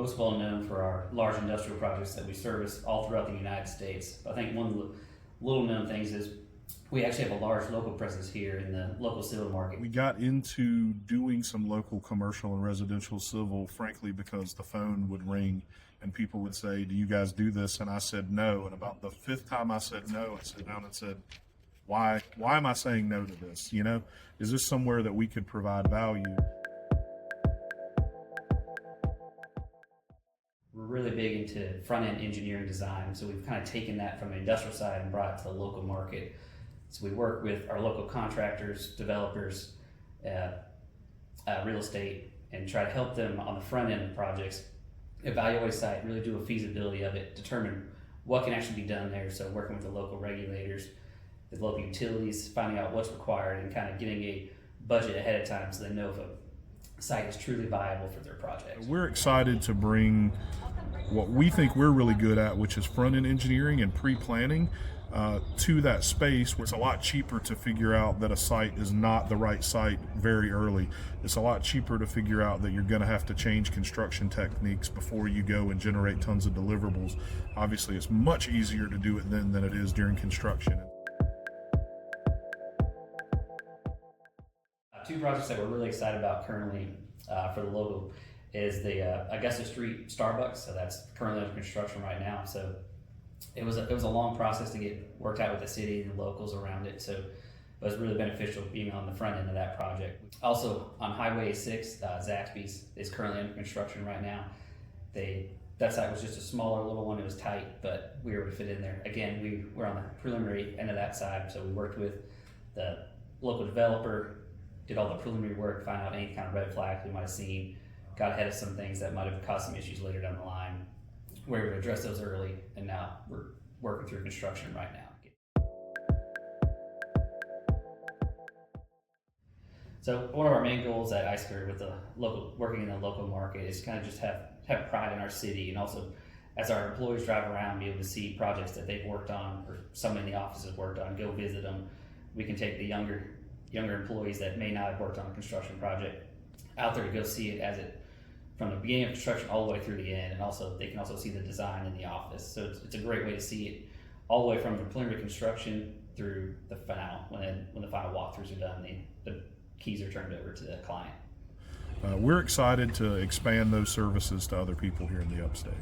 most well known for our large industrial projects that we service all throughout the United States. I think one of the little known things is we actually have a large local presence here in the local civil market. We got into doing some local commercial and residential civil, frankly, because the phone would ring and people would say, "Do you guys do this?" And I said no. And about the fifth time I said no, I sat down and said, why am I saying no to this? You know, is this somewhere that we could provide value? We're really big into front-end engineering design, so we've kind of taken that from the industrial side and brought it to the local market. So we work with our local contractors, developers, real estate, and try to help them on the front end of projects, evaluate a site, really do a feasibility of it, determine what can actually be done there. So working with the local regulators, the local utilities, finding out what's required and kind of getting a budget ahead of time so they know if a site is truly viable for their project. We're excited to bring what we think we're really good at, which is front-end engineering and pre-planning, to that space where it's a lot cheaper to figure out that a site is not the right site very early. It's a lot cheaper to figure out that you're going to have to change construction techniques before you go and generate tons of deliverables. Obviously, it's much easier to do it then than it is during construction. Two projects that we're really excited about currently for the local is the Augusta Street Starbucks. So that's currently under construction right now. So it was a long process to get worked out with the city and the locals around it. So it was really beneficial being on the front end of that project. Also on Highway 6, Zaxby's is currently under construction right now. That site was just a smaller little one. It was tight, but we were able to fit in there. Again, we were on the preliminary end of that side. So we worked with the local developer, did all the preliminary work, find out any kind of red flags we might have seen, got ahead of some things that might have caused some issues later down the line. We were able to address those early, and now we're working through construction right now. So one of our main goals at Isomer with the local, working in the local market, is kind of just have pride in our city, and also as our employees drive around, be able to see projects that they've worked on or someone in the office has worked on, go visit them. We can take the younger employees that may not have worked on a construction project out there to go see it from the beginning of construction all the way through the end, and also they can also see the design in the office. So it's a great way to see it all the way from the preliminary construction through the final, when the final walkthroughs are done, the keys are turned over to the client. We're excited to expand those services to other people here in the Upstate.